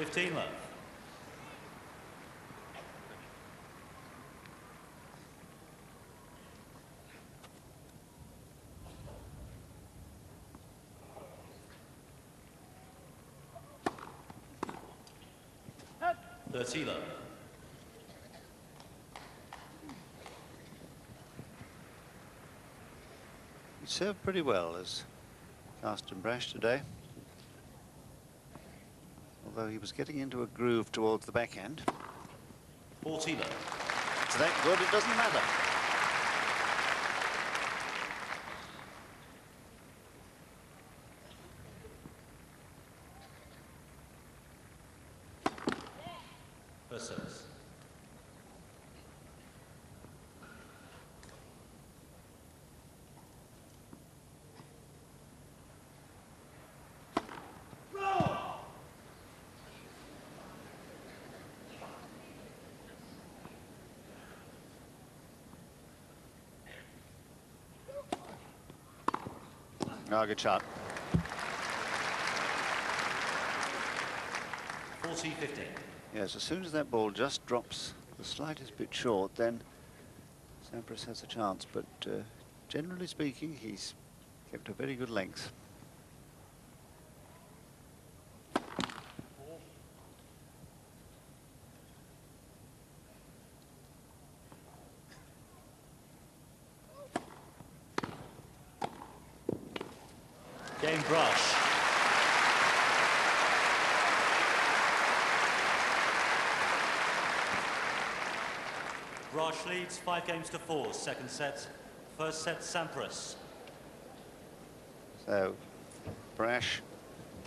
15 love. Love. He served pretty well as cast and braash today, although he was getting into a groove towards the backhand. 14 love. It's that good, it doesn't matter. First service. Oh, good shot. 40-15. Yes, as soon as that ball just drops the slightest bit short, then Sampras has a chance. But generally speaking, he's kept a very good length. Game braash. Braash leads 5-4, second set. First set, Sampras. So, braash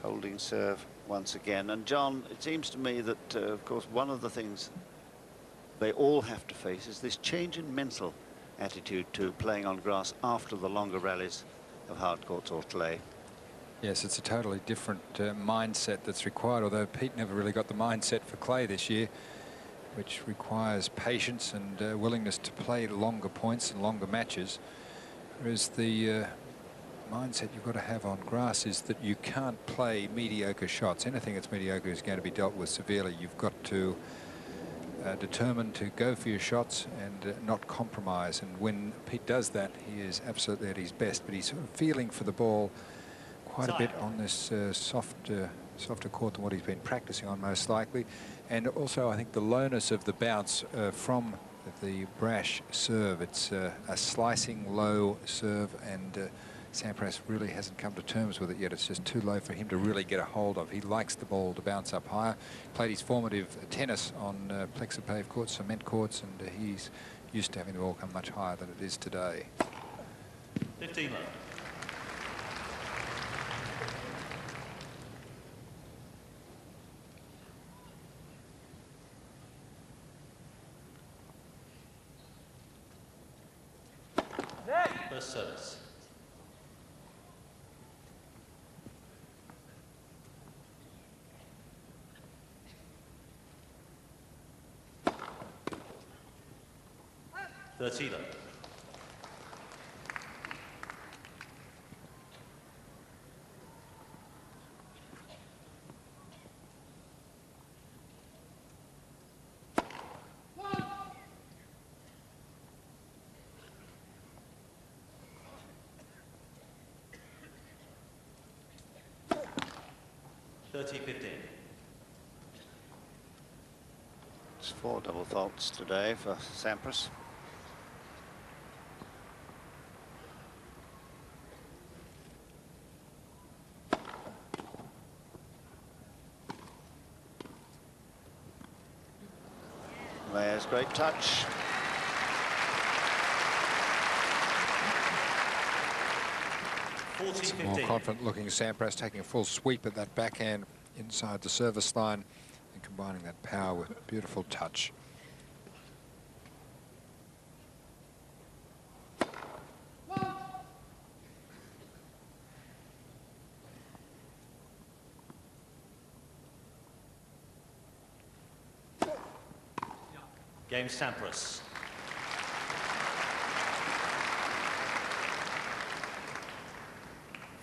holding serve once again. And John, it seems to me that, of course, one of the things they all have to face is this change in mental attitude to playing on grass after the longer rallies of hard courts or clay. Yes, it's a totally different mindset that's required, although Pete never really got the mindset for clay this year, which requires patience and willingness to play longer points and longer matches. Whereas the mindset you've got to have on grass is that you can't play mediocre shots. Anything that's mediocre is going to be dealt with severely. You've got to determine to go for your shots and not compromise. And when Pete does that, he is absolutely at his best. But he's sort of feeling for the ball quite a bit on this softer court than what he's been practicing on, most likely. And also, I think the lowness of the bounce from the braash serve. It's a slicing low serve, and Sampras really hasn't come to terms with it yet. It's just too low for him to really get a hold of. He likes the ball to bounce up higher. Played his formative tennis on plexipave courts, cement courts, and he's used to having the ball come much higher than it is today. 15 love. First service. Thirteen. 30-15. It's 4 double faults today for Sampras. There's great touch. More confident looking Sampras taking a full sweep at that backhand inside the service line and combining that power with beautiful touch. Game Sampras.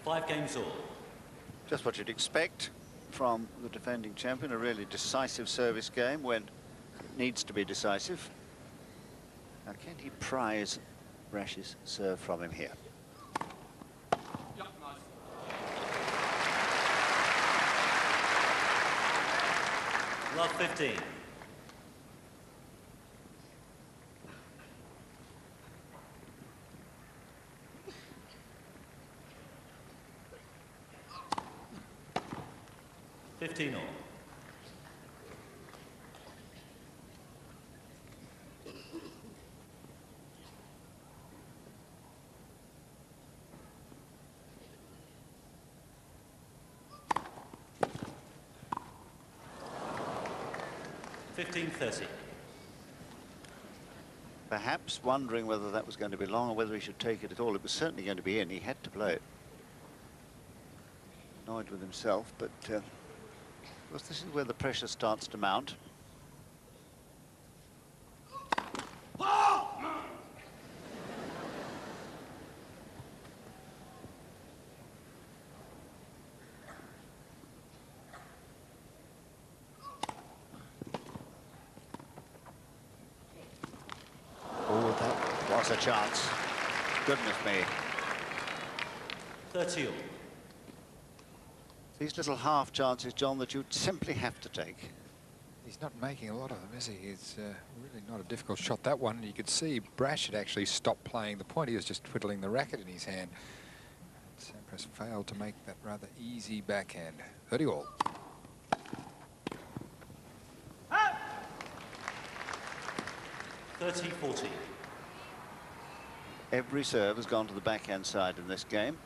Five games all. Just what you'd expect. from the defending champion, a really decisive service game when it needs to be decisive. Now, can he prize Braash's serve from him here? Love 15. $15 all. $15.30. Perhaps wondering whether that was going to be long or whether he should take it at all. It was certainly going to be in. He had to play it. Annoyed with himself, but of course this is where the pressure starts to mount. That was a chance. Goodness me. 30 all. These little half chances, John, that you'd simply have to take. He's not making a lot of them, is he? It's really not a difficult shot, that one. You could see Braash had actually stopped playing the point. He was just twiddling the racket in his hand. Sampras failed to make that rather easy backhand. 30 all. Ah! 30-40. Every serve has gone to the backhand side in this game.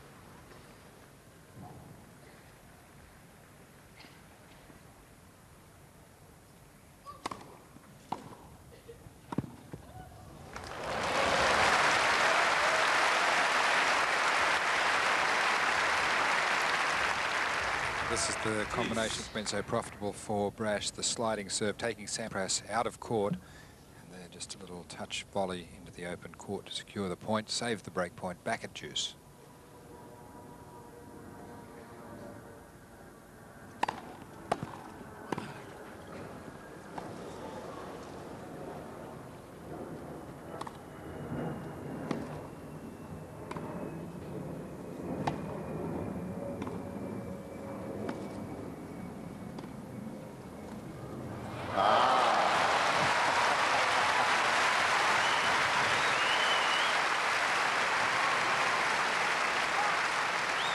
This is the combination that's been so profitable for Braash, the sliding serve, taking Sampras out of court, and then just a little touch volley into the open court to secure the point, save the break point, back at juice.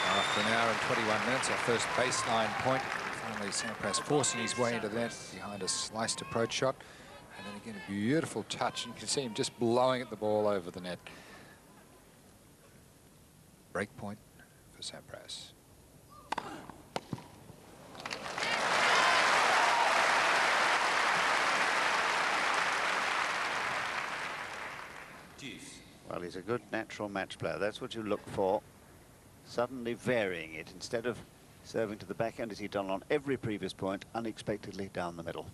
After an hour and 21 minutes, our first baseline point. Finally, Sampras forcing his way into that behind a sliced approach shot. And then again, a beautiful touch. And you can see him just blowing at the ball over the net. Break point for Sampras. Deuce. Well, he's a good natural match player. That's what you look for. Suddenly varying it. Instead of serving to the backhand as he'd done on every previous point, unexpectedly down the middle.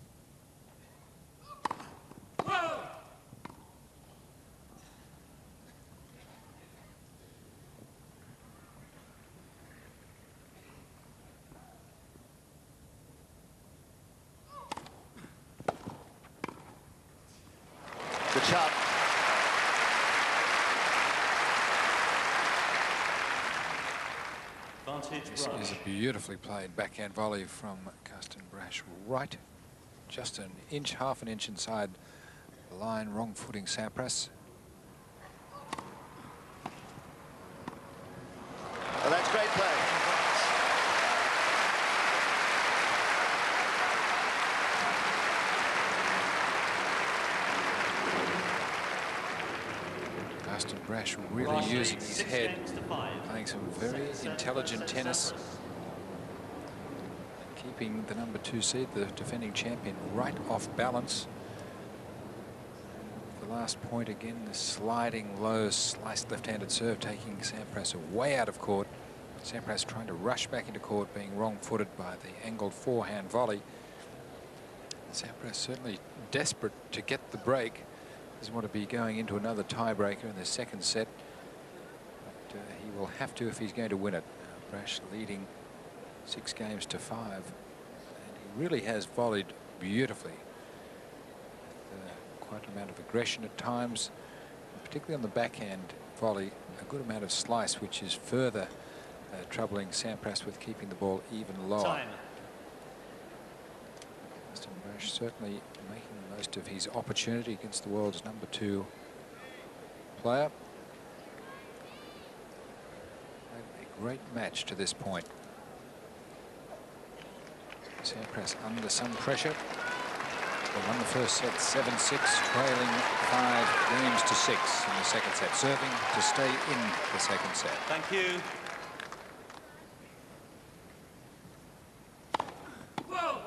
The chop. This is a beautifully played backhand volley from Karsten Braash, right just an inch, half an inch inside the line, wrong footing Sampras. Well, that's great play. Karsten Braash really using his head, playing some very intelligent tennis, keeping the #2 seed, the defending champion, right off balance. The last point again, the sliding low, sliced left-handed serve, taking Sampras way out of court. Sampras trying to rush back into court, being wrong-footed by the angled forehand volley. Sampras certainly desperate to get the break. Doesn't want to be going into another tiebreaker in the second set. But he will have to if he's going to win it. Braash leading 6 games to 5. really has volleyed beautifully. Quite an amount of aggression at times, and particularly on the backhand volley, a good amount of slice, which is further troubling Sampras with keeping the ball even lower. Time. Braash certainly making the most of his opportunity against the world's #2 player. A great match to this point. Sampras under some pressure. They won the first set 7-6, trailing 5 games to 6 in the second set, serving to stay in the second set. Thank you. Whoa.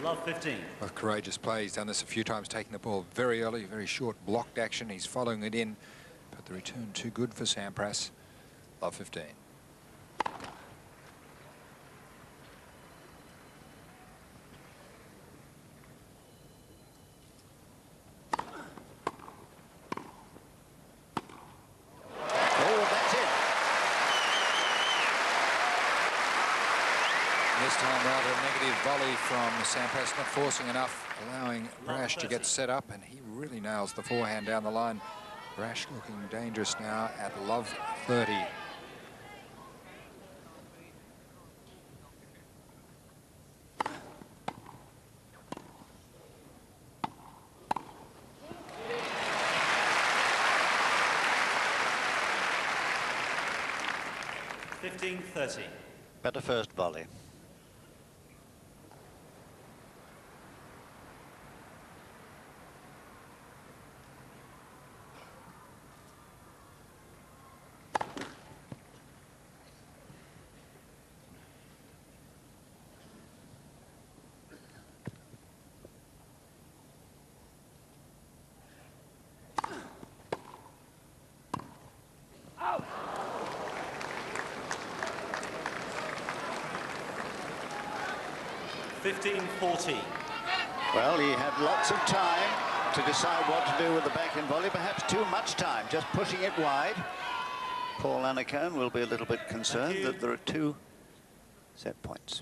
Love 15. Well, courageous play. He's done this a few times, taking the ball very early, very short blocked action. He's following it in, but the return too good for Sampras. Love 15. This time rather a negative volley from Sampras, not forcing enough, allowing Braash to get set up, and he really nails the forehand down the line. Braash looking dangerous now at love 30. (15-30). Better first volley. Out. 15-40. Well, he had lots of time to decide what to do with the backhand volley, perhaps too much time, just pushing it wide. Paul Annacone will be a little bit concerned that there are 2 set points.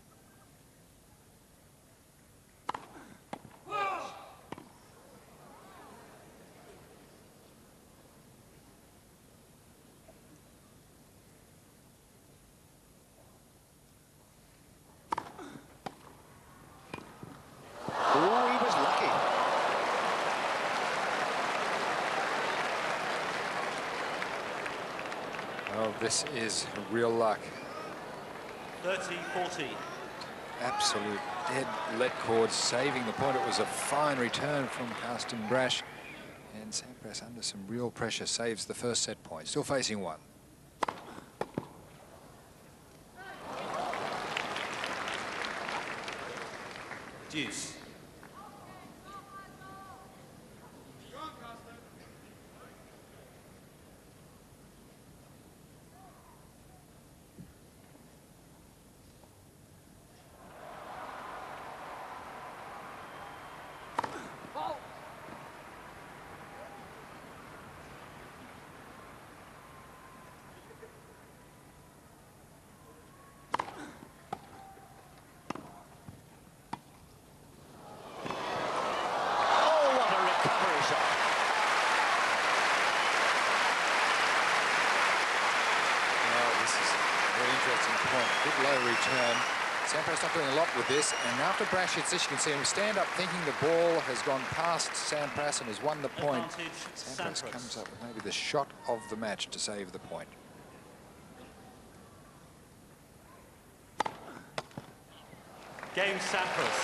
Oh, this is real luck. 30-40. Absolute dead let cord, saving the point. It was a fine return from Carsten Braash, and Sampras under some real pressure saves the first set point. Still facing 1. Deuce. Good low return. Sampras not doing a lot with this, and after Braash hits this, you can see him stand up thinking the ball has gone past Sampras and has won the point. Sampras comes up with maybe the shot of the match to save the point. Game Sampras.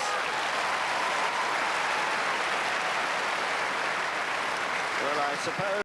Well, I suppose